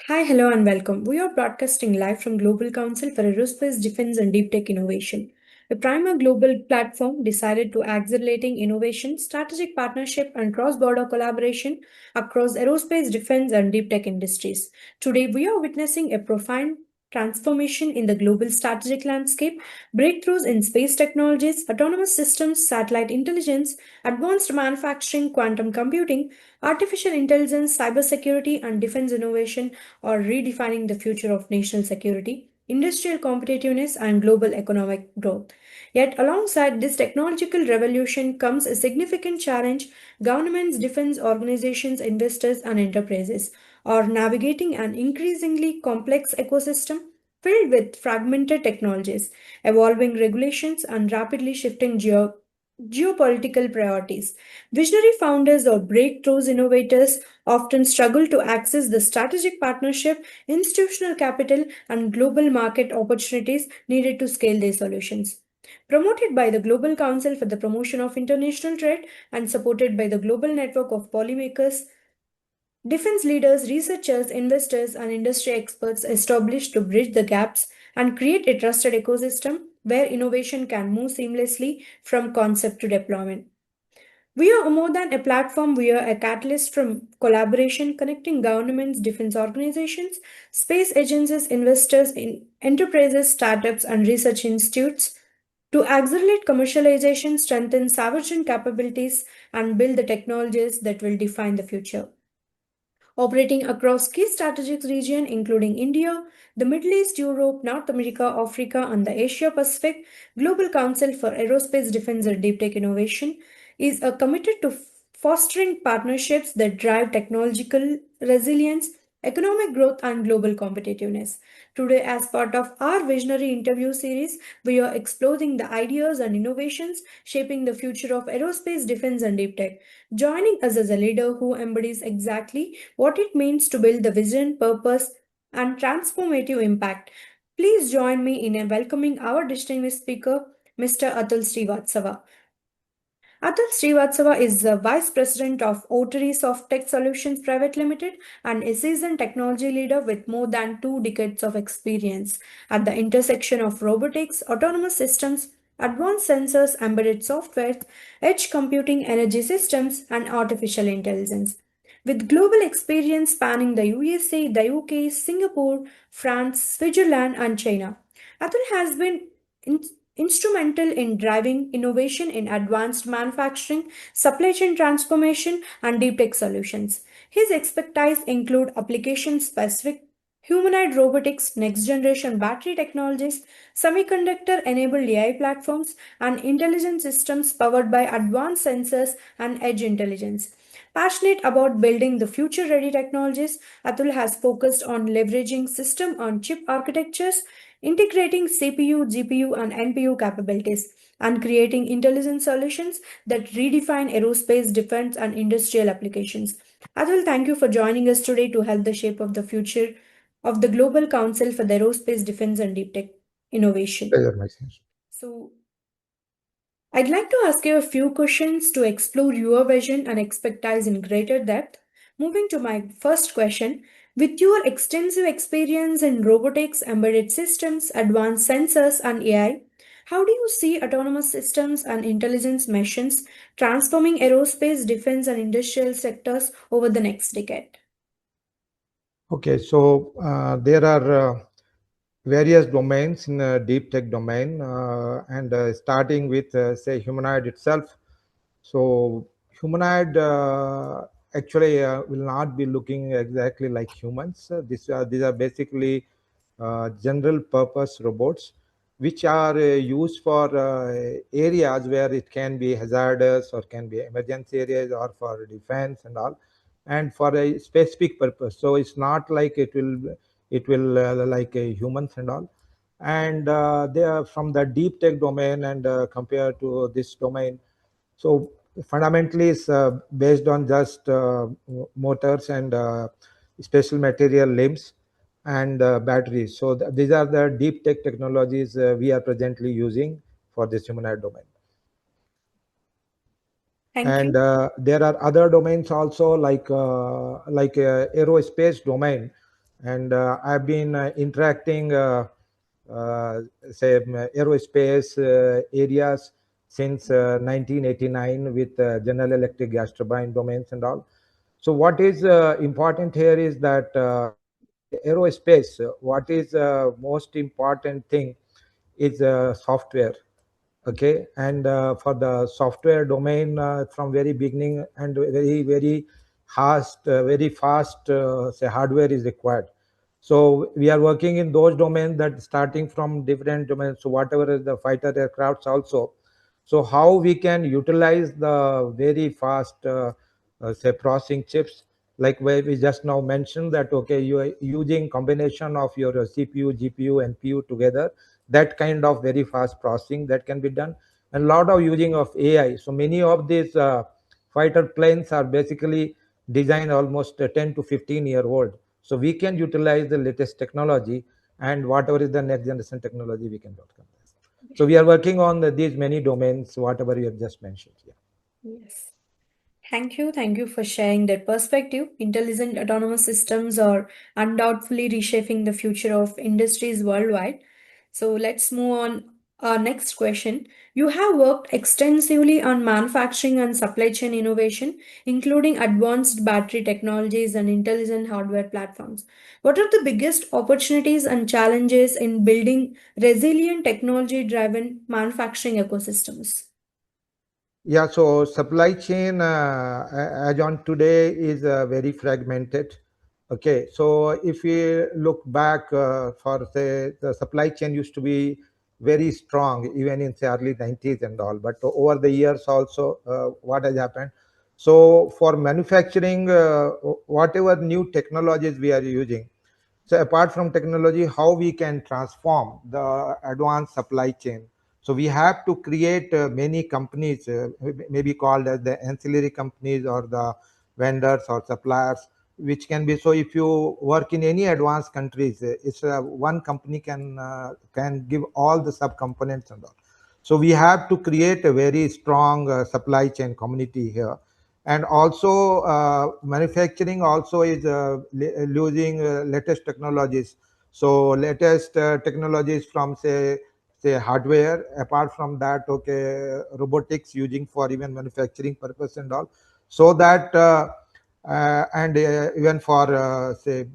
Hi, hello, and welcome. We are broadcasting live from Global Council for Aerospace, Defense, and Deep Tech Innovation. A prime global platform decided to accelerating innovation, strategic partnership, and cross-border collaboration across aerospace, defense, and deep tech industries. Today, we are witnessing a profound transformation in the global strategic landscape, breakthroughs in space technologies, autonomous systems, satellite intelligence, advanced manufacturing, quantum computing, artificial intelligence, cybersecurity, and defense innovation are redefining the future of national security, industrial competitiveness, and global economic growth. Yet, alongside this technological revolution comes a significant challenge. Governments, defense organizations, investors, and enterprises are navigating an increasingly complex ecosystem filled with fragmented technologies, evolving regulations, and rapidly shifting geopolitical priorities. Visionary founders or breakthroughs innovators often struggle to access the strategic partnership, institutional capital, and global market opportunities needed to scale their solutions. Promoted by the Global Council for the Promotion of International Trade and supported by the global network of polymakers, defense leaders, researchers, investors, and industry experts established to bridge the gaps and create a trusted ecosystem where innovation can move seamlessly from concept to deployment. We are more than a platform, we are a catalyst from collaboration connecting governments, defense organizations, space agencies, investors, enterprises, startups, and research institutes to accelerate commercialization, strengthen sovereign capabilities, and build the technologies that will define the future. Operating across key strategic regions including India, the Middle East, Europe, North America, Africa, and the Asia Pacific, Global Council for Aerospace Defense and Deep Tech Innovation is committed to fostering partnerships that drive technological resilience, economic growth, and global competitiveness. Today, as part of our visionary interview series, we are exploring the ideas and innovations shaping the future of aerospace, defense, and deep tech. Joining us as a leader who embodies exactly what it means to build the vision, purpose, and transformative impact. Please join me in welcoming our distinguished speaker, Mr. Atul Srivastava. Atul Srivastava is the Vice President of Votary Softech Solutions Pvt Ltd and a seasoned technology leader with more than 2 decades of experience at the intersection of robotics, autonomous systems, advanced sensors, embedded software, edge computing, energy systems, and artificial intelligence. With global experience spanning the USA, the UK, Singapore, France, Switzerland, and China, Atul has been in- instrumental in driving innovation in advanced manufacturing, supply chain transformation, and deep tech solutions. His expertise include application-specific humanoid robotics, next-generation battery technologies, semiconductor-enabled AI platforms, and intelligent systems powered by advanced sensors and edge intelligence. Passionate about building the future ready technologies, Atul has focused on leveraging system on chip architectures, integrating CPU, GPU, and NPU capabilities, and creating intelligent solutions that redefine aerospace, defense, and industrial applications. Atul, thank you for joining us today to help the shape of the future of the Global Council for the Aerospace, Defense, and Deep Tech Innovation. Pleasure, my friend. So, I'd like to ask you a few questions to explore your vision and expertise in greater depth. Moving to my first question, with your extensive experience in robotics, embedded systems, advanced sensors, and AI, how do you see autonomous systems and intelligence machines transforming aerospace, defense, and industrial sectors over the next decade? Okay, so there are various domains in deep tech domain, and starting with say humanoid itself. So humanoid actually will not be looking exactly like humans. These are basically general purpose robots, which are used for areas where it can be hazardous or can be emergency areas or for defense and all, and for a specific purpose. So it's not like it will like humans and all. And they are from the deep tech domain, and compared to this domain, so fundamentally it's based on just motors and special material limbs and batteries. So these are the deep tech technologies we are presently using for this humanoid domain. Thank And you. there are other domains also, like aerospace domain. and I've been interacting, say, aerospace areas since 1989 with General Electric gas turbine domains and all. So what is important here is that in aerospace, what is most important thing is software. Okay, and for the software domain, from very beginning and very fast say hardware is required. So we are working in those domains, that starting from different domains, so whatever is the fighter aircrafts also. So how we can utilize the very fast say processing chips, like where we just now mentioned that, okay, you are using combination of your CPU, GPU and PU together, that kind of very fast processing that can be done, and a lot of using of AI. So many of these fighter planes are basically designed almost 10 to 15-year old. So we can utilize the latest technology, and whatever is the next generation technology we can outcome this. So we are working on these many domains, whatever you have just mentioned. Yeah. Yes. Thank you. Thank you for sharing that perspective. Intelligent autonomous systems are undoubtedly reshaping the future of industries worldwide. So let's move on. Our next question. You have worked extensively on manufacturing and supply chain innovation, including advanced battery technologies and intelligent hardware platforms. What are the biggest opportunities and challenges in building resilient technology driven manufacturing ecosystems? Yeah, so supply chain as on today is very fragmented. Okay, so if we look back for say the supply chain used to be very strong even in say early 90s and all, but over the years also what has happened. So for manufacturing, whatever new technologies we are using, so apart from technology, how we can transform the advanced supply chain. So we have to create many companies, maybe called as the ancillary companies or the vendors or suppliers, which can be. So if you work in any advanced countries, it's one company can give all the subcomponents and all. So we have to create a very strong supply chain community here. And also manufacturing also is using latest technologies. So latest technologies from say hardware. Apart from that, okay, robotics using for even manufacturing purpose and all. So that and even for say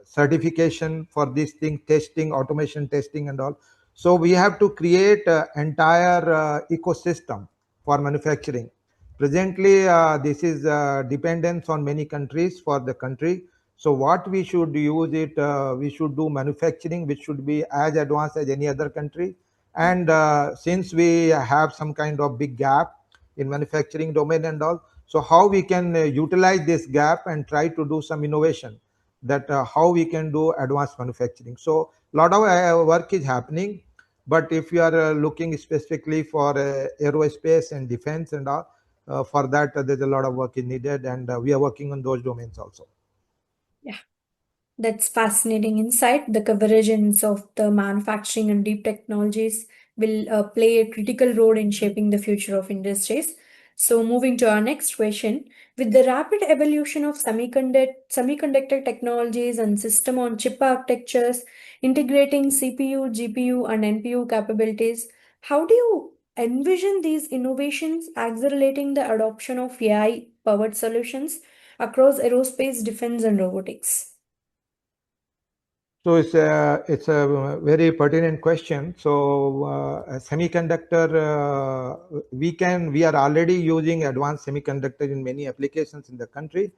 certification for this thing, testing, automation testing and all. So we have to create entire ecosystem for manufacturing. Presently, this is dependence on many countries for the country. So what we should use it, we should do manufacturing, which should be as advanced as any other country. And since we have some kind of big gap in manufacturing domain and all, so how we can utilize this gap and try to do some innovation, that how we can do advanced manufacturing. So a lot of work is happening. But if you are looking specifically for aerospace and defense and all, for that there's a lot of work is needed, and we are working on those domains also. Yeah. That's fascinating insight. The convergence of the manufacturing and deep technologies will play a critical role in shaping the future of industries. So, moving to our next question, with the rapid evolution of semiconductor technologies and system on chip architectures, integrating CPU, GPU, and NPU capabilities, how do you envision these innovations accelerating the adoption of AI powered solutions across aerospace, defense, and robotics? So it's a very pertinent question. So a semiconductor, we are already using advanced semiconductor in many applications in the country,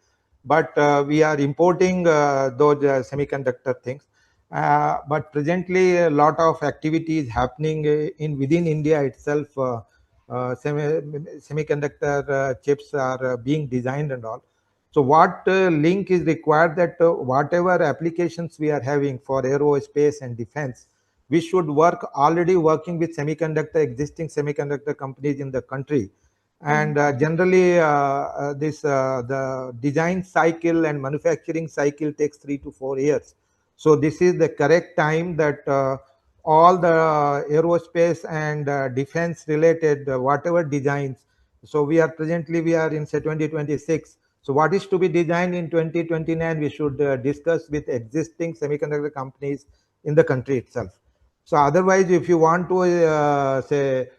but we are importing those semiconductor things. But presently, a lot of activity is happening in within India itself. Semiconductor chips are being designed and all. So what link is required, that whatever applications we are having for aerospace and defense, we should work already working with existing semiconductor companies in the country. And generally, the design cycle and manufacturing cycle takes 3 to 4 years. So this is the correct time that all the aerospace and defense related whatever designs. So we are in say 2026. So what is to be designed in 2029, we should discuss with existing semiconductor companies in the country itself. So otherwise, if you want to say,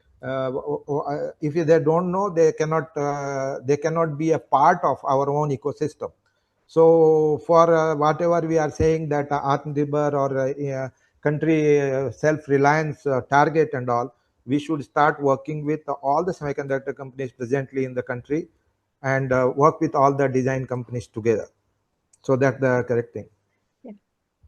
if they don't know, they cannot be a part of our own ecosystem. So for whatever we are saying that Atmanirbhar or country self-reliance target and all, we should start working with all the semiconductor companies presently in the country and work with all the design companies together. So that's the correct thing. Yeah.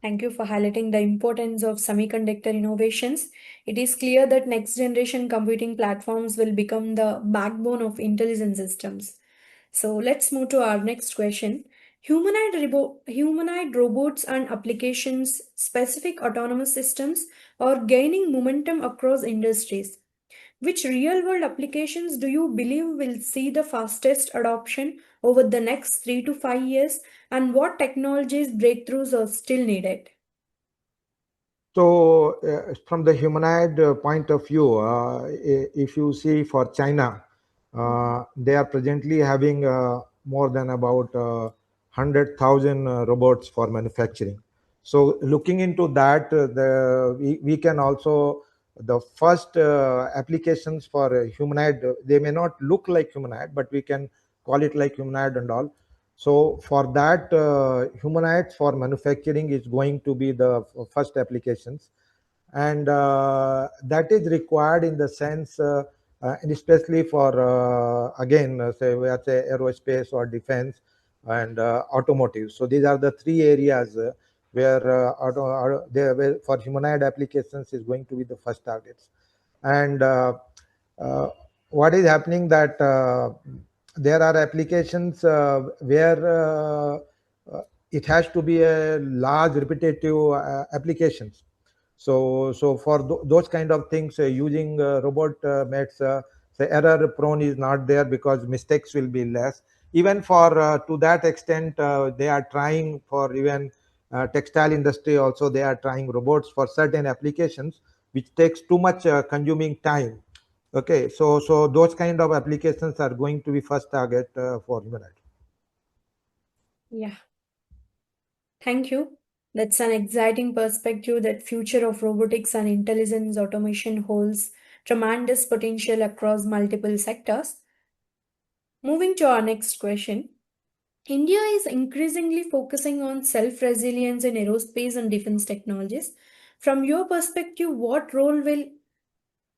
Thank you for highlighting the importance of semiconductor innovations. It is clear that next generation computing platforms will become the backbone of intelligent systems. So let's move to our next question. Humanoid robots and applications specific autonomous systems are gaining momentum across industries. Which real world applications do you believe will see the fastest adoption over the next 3 to 5 years, and what technologies breakthroughs are still needed? So, from the humanoid point of view, if you see for China, they are presently having more than about 100,000 robots for manufacturing. So, looking into that, we can also the first applications for humanoid. They may not look like humanoid, but we can call it like humanoid and all. So for that, humanoids for manufacturing is going to be the first applications, and that is required in the sense, and especially for again, say we are say aerospace or defense and automotive. So these are the three areas where where for humanoid applications is going to be the first targets. And uh, what is happening that there are applications where it has to be a large repetitive applications. So for those kind of things, using robot makes the error prone is not there because mistakes will be less. Even for to that extent, they are trying for even textile industry also. They are trying robots for certain applications which takes too much consuming time. Okay, so those kind of applications are going to be first target for humanoid. Yeah, thank you. That's an exciting perspective that future of robotics and intelligence automation holds tremendous potential across multiple sectors. Moving to our next question. India is increasingly focusing on self resilience in aerospace and defense technologies. From your perspective, what role will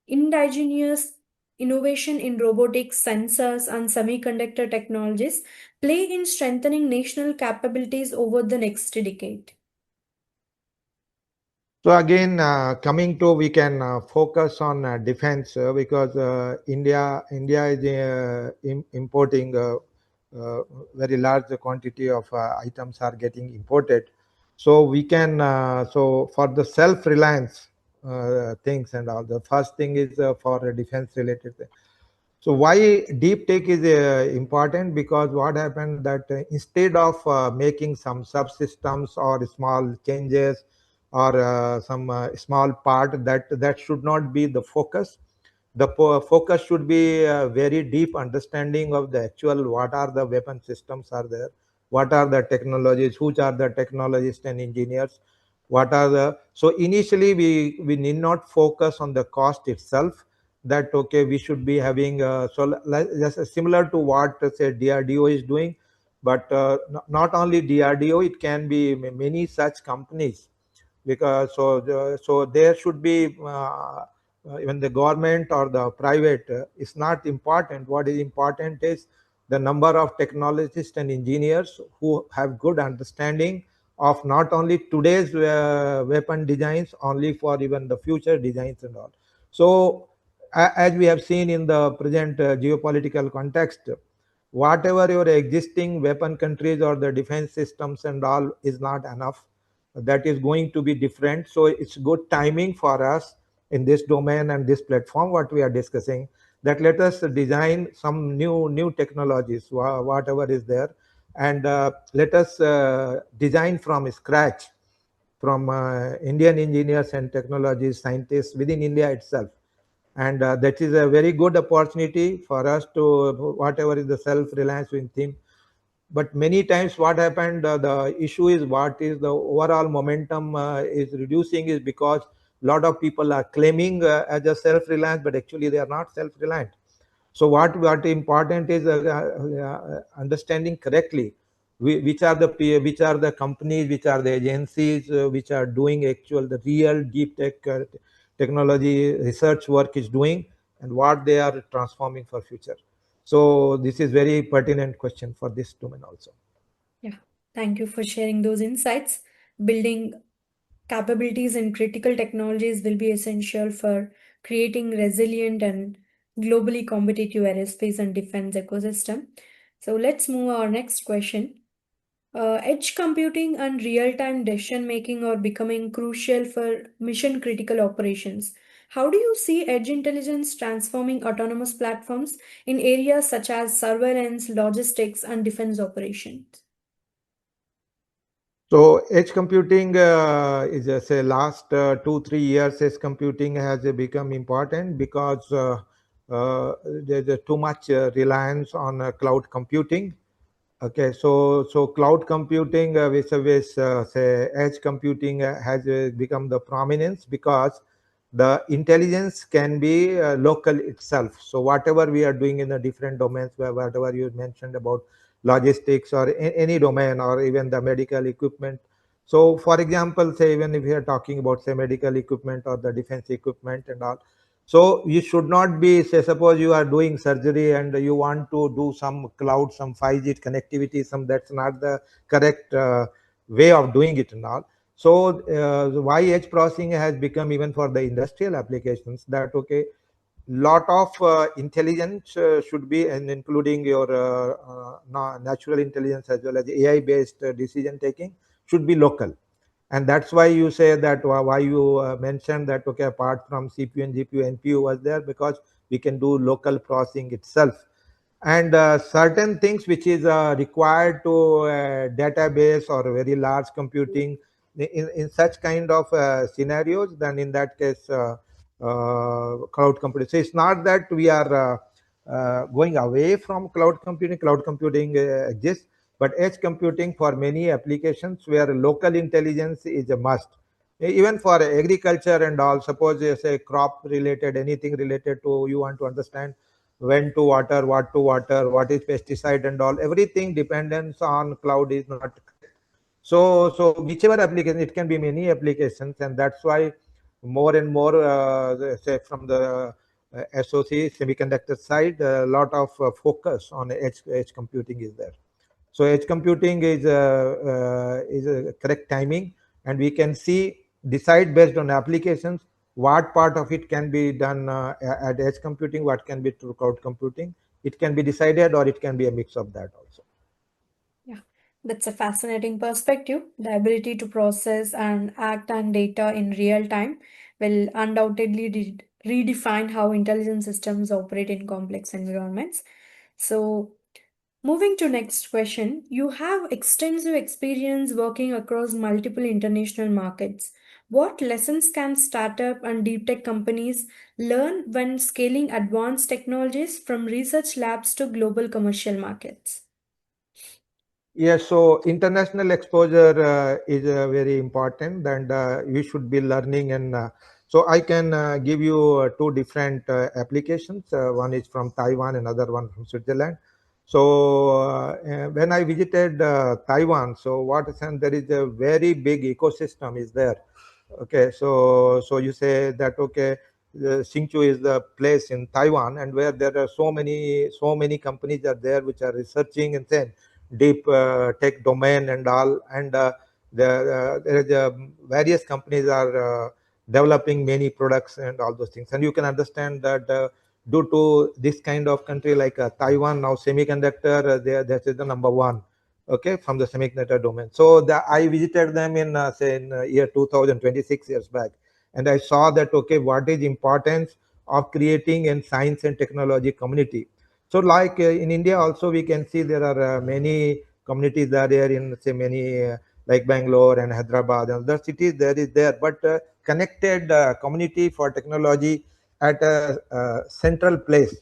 indigenous innovation in robotics, sensors, and semiconductor technologies play in strengthening national capabilities over the next decade? So again, coming to we can focus on defense because India is importing very large quantity of items are getting imported. So we can so for the self-reliance things and all. The first thing is for defense related. So why deep tech is important? Because what happened that instead of making some subsystems or small changes or some small part, that should not be the focus. The focus should be a very deep understanding of the actual what are the weapon systems are there, what are the technologies, which are the technologists and engineers, what are the. So initially we need not focus on the cost itself, that okay we should be having just similar to what say DRDO is doing, but not only DRDO, it can be many such companies, because so there should be even the government or the private is not important. What is important is the number of technologists and engineers who have good understanding of not only today's weapon designs, only for even the future designs and all. So as we have seen in the present geopolitical context, whatever your existing weapon countries or the defense systems and all is not enough. That is going to be different. So it's good timing for us in this domain and this platform what we are discussing, that let us design some new technologies, whatever is there, and let us design from scratch from Indian engineers and technology scientists within India itself. And that is a very good opportunity for us to whatever is the self-reliance theme. But many times what happened, the issue is what is the overall momentum is reducing is because a lot of people are claiming as a self-reliance, but actually they are not self-reliant. So what important is understanding correctly which are the companies, which are the agencies which are doing actual the real deep tech technology research work is doing, and what they are transforming for future. So this is very pertinent question for this domain also. Yeah, thank you for sharing those insights. Building capabilities in critical technologies will be essential for creating resilient and globally competitive aerospace and defense ecosystem. So let's move our next question. Edge computing and real-time decision making are becoming crucial for mission critical operations. How do you see edge intelligence transforming autonomous platforms in areas such as surveillance, logistics, and defense operations? So edge computing is say last 2 3 years, edge computing has become important because there's too much reliance on cloud computing. Okay, so cloud computing with say edge computing has become the prominence because the intelligence can be local itself. So whatever we are doing in the different domains, whatever you mentioned about logistics or any domain or even the medical equipment. So for example, say even if we are talking about say medical equipment or the defense equipment and all, so you should not be, say, suppose you are doing surgery and you want to do some cloud, some 5G connectivity, some that's not the correct way of doing it and all. So why edge processing has become even for the industrial applications that okay, lot of intelligence should be, and including your natural intelligence as well as AI based decision taking should be local. And that's why you say that why you mentioned that okay, apart from CPU and GPU, NPU was there because we can do local processing itself. And certain things which is required to database or very large computing in such kind of scenarios, then in that case cloud computing. So it's not that we are going away from cloud computing. Cloud computing exists, but edge computing for many applications where local intelligence is a must. Even for agriculture and all, suppose you say crop related, anything related to, you want to understand when to water, what is pesticide and all, everything dependence on cloud is not correct. So whichever application, it can be many applications, and that's why more and more say from the SoC semiconductor side, a lot of focus on edge computing is there. So edge computing is a correct timing, and we can see decide based on applications what part of it can be done at edge computing, what can be through cloud computing. It can be decided, or it can be a mix of that also. Yeah, that's a fascinating perspective. The ability to process and act on data in real time will undoubtedly redefine how intelligent systems operate in complex environments. So, moving to next question, you have extensive experience working across multiple international markets. What lessons can startup and deep tech companies learn when scaling advanced technologies from research labs to global commercial markets? Yes, so international exposure is very important, and you should be learning. And so I can give you two different applications. One is from Taiwan, another one from Switzerland. So when I visited Taiwan, so what is, and there is a very big ecosystem is there. Okay, so you say that okay, Hsinchu is the place in Taiwan, and where there are so many companies are there which are researching and saying deep tech domain and all, and there is various companies are developing many products and all those things. And you can understand that due to this kind of country like Taiwan, now semiconductor, that is the number one, okay, from the semiconductor domain. So I visited them in say in year 2026 years back, and I saw that okay, what is importance of creating a science and technology community. So like in India also we can see there are many communities are there in say many like Bangalore and Hyderabad and other cities there is there, but connected community for technology at a central place.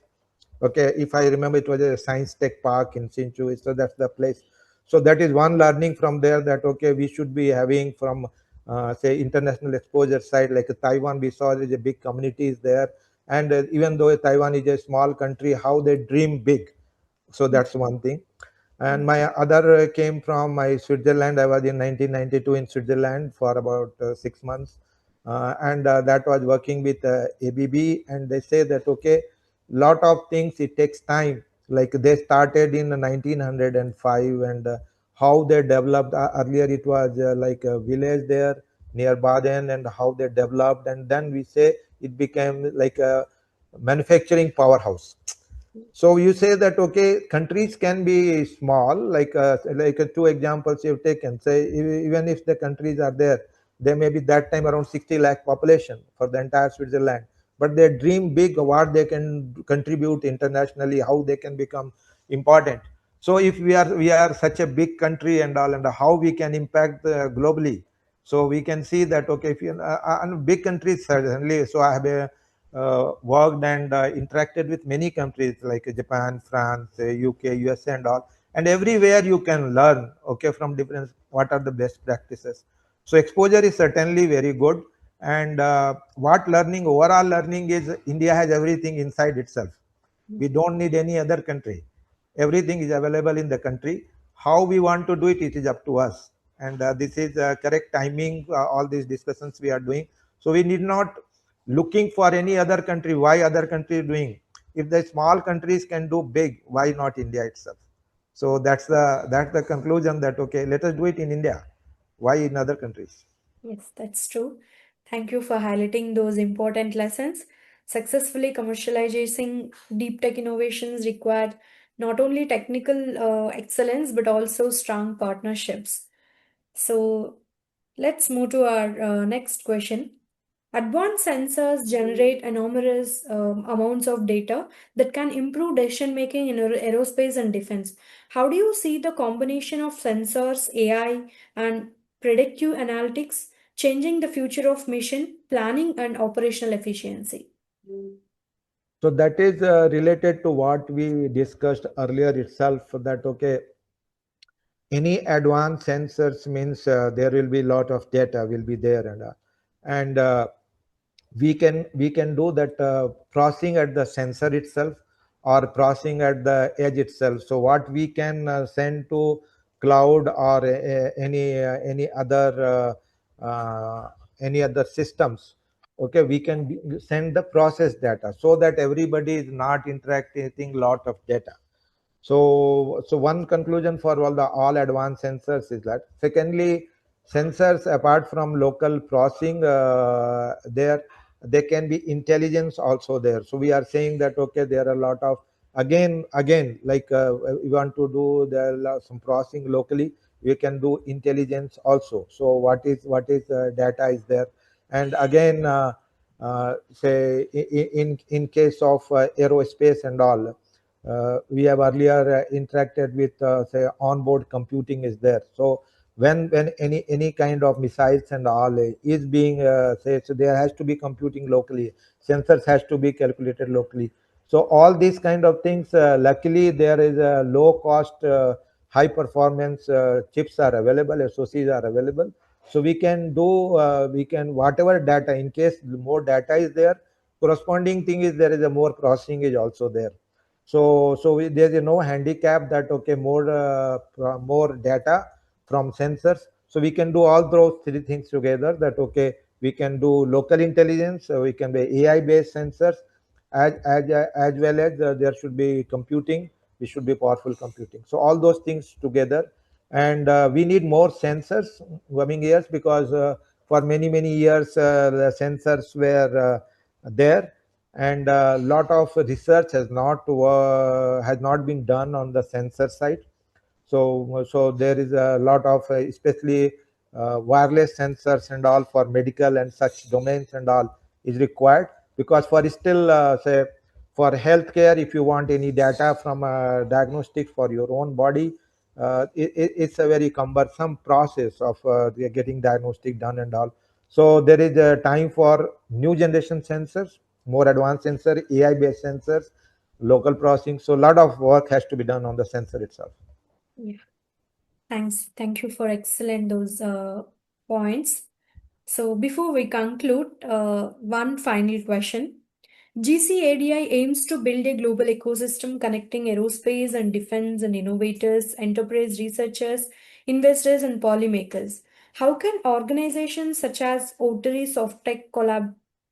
Okay, if I remember, it was a science tech park in Sinchu, so that's the place. So that is one learning from there, that okay, we should be having from say international exposure side, like Taiwan. We saw there's a big communities there, and even though Taiwan is a small country, how they dream big. So that's one thing. And Yes. my other came from my Switzerland. I was in 1992 in Switzerland for about 6 months, and that was working with ABB. And they say that okay, lot of things it takes time. Like they started in 1905, and how they developed. Earlier it was like a village there near Baden, and how they developed, and then we say it became like a manufacturing powerhouse. So you say that okay, countries can be small, like two examples you've taken. Say even if the countries are there, they may be that time around 60 lakh population for the entire Switzerland, but they dream big what they can contribute internationally, how they can become important. So if we are such a big country and all, and how we can impact globally. So we can see that okay, if you big countries certainly. So I have a worked and interacted with many countries like Japan, France, UK, USA, and all. And everywhere you can learn, okay, from different what are the best practices. So exposure is certainly very good. And what learning, overall learning is India has everything inside itself. We don't need any other country. Everything is available in the country. How we want to do it, it is up to us. And this is correct timing. All these discussions we are doing. So we need not looking for any other country. Why other country doing? If the small countries can do big, why not India itself? So that's the conclusion, that okay, let us do it in India. Why in other countries? Yes, that's true. Thank you for highlighting those important lessons. Successfully commercializing deep tech innovations required not only technical excellence but also strong partnerships. So let's move to our next question. Advanced sensors generate enormous amounts of data that can improve decision making in aerospace and defense. How do you see the combination of sensors, AI, and predictive analytics changing the future of mission planning and operational efficiency? So that is related to what we discussed earlier itself, that okay, any advanced sensors means there will be a lot of data will be there, and we can do that processing at the sensor itself, or processing at the edge itself. So what we can send to cloud, or any other systems, okay, we can send the process data, so that everybody is not interacting lot of data. So one conclusion for all advanced sensors is that. Secondly, sensors apart from local processing, there there can be intelligence also there. So we are saying that okay, there are a lot of, again, like we want to do some processing locally. We can do intelligence also. So what is data is there, and again, say in case of aerospace and all, we have earlier interacted with say onboard computing is there. So when any kind of missiles and all is being say, so there has to be computing locally, sensors has to be calculated locally. So all these kind of things, luckily there is a low cost, high performance chips are available, SoCs are available. So we can do, we can whatever data, in case more data is there, corresponding thing is there is a more processing is also there. So there's no handicap that okay, more data from sensors. So we can do all those three things together, that okay, we can do local intelligence, we can be AI based sensors, as well as there should be computing, we should be powerful computing. So all those things together. And we need more sensors coming years, because for many years the sensors were there, and a lot of research has not been done on the sensor side. So there is a lot of especially wireless sensors and all for medical and such domains and all is required, because for still say for healthcare, if you want any data from diagnostics for your own body, it's a very cumbersome process of getting diagnostic done and all. So there is a time for new generation sensors, more advanced sensor, AI based sensors, local processing. So a lot of work has to be done on the sensor itself. Yeah. Thanks. Thank you for excellent those points. So before we conclude, one final question. GCADI aims to build a global ecosystem connecting aerospace and defense and innovators, enterprise researchers, investors, and policymakers. How can organizations such as Votary Softech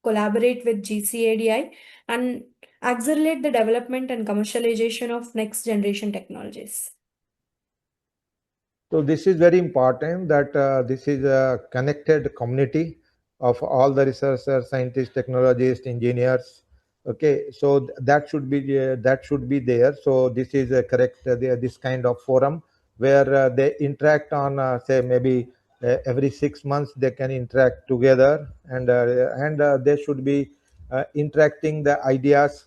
collaborate with GCADI and accelerate the development and commercialization of next generation technologies? So this is very important that this is a connected community of all the researchers, scientists, technologists, engineers. Okay, so that should be there. So this is a correct this kind of forum where they interact on say maybe every 6 months they can interact together, and they should be interacting the ideas.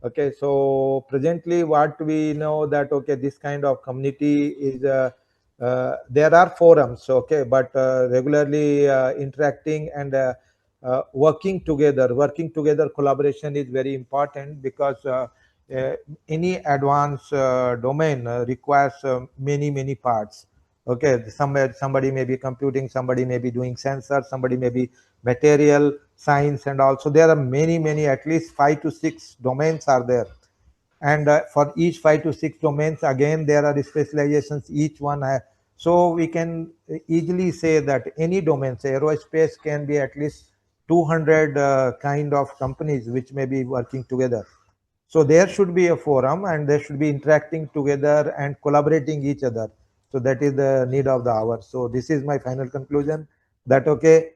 Okay, so presently what we know that okay, this kind of community is there are forums, okay, but regularly interacting and working together collaboration is very important, because uh, any advanced domain requires many parts. Okay, somebody may be computing, somebody may be doing sensor, somebody may be material science, and also there are many, at least 5 to 6 domains are there. And for each 5 to 6 domains, again there are specializations, each one so we can easily say that any domain, say aerospace, can be at least 200 kind of companies which may be working together. So there should be a forum, and they should be interacting together and collaborating each other. So that is the need of the hour. So this is my final conclusion, that okay,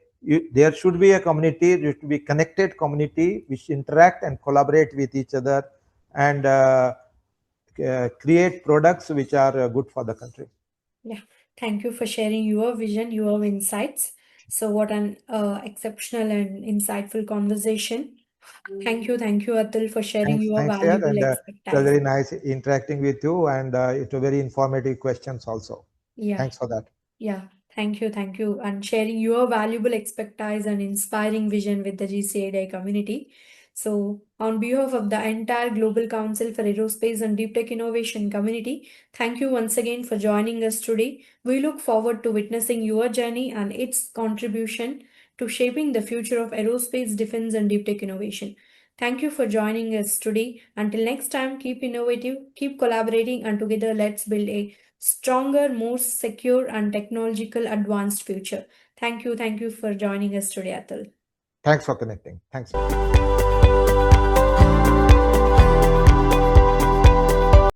there should be a community, there should be connected community which interact and collaborate with each other, and create products which are good for the country. Yeah, thank you for sharing your vision, your insights. So, what an exceptional and insightful conversation. Thank you, Atul, for sharing your Thanks here, valuable and it was expertise. very nice interacting with you, and it was very informative questions also. Yeah, Thanks for that. yeah, thank you, and sharing your valuable expertise and inspiring vision with the GCADI community. So, on behalf of the entire Global Council for Aerospace and Deep Tech Innovation community, thank you once again for joining us today. We look forward to witnessing your journey and its contribution to shaping the future of aerospace, defense, and deep tech innovation. Thank you for joining us today. Until next time, keep innovative, keep collaborating, and together let's build a stronger, more secure, and technological advanced future. Thank you for joining us today, Atul. Thanks for connecting. Thanks.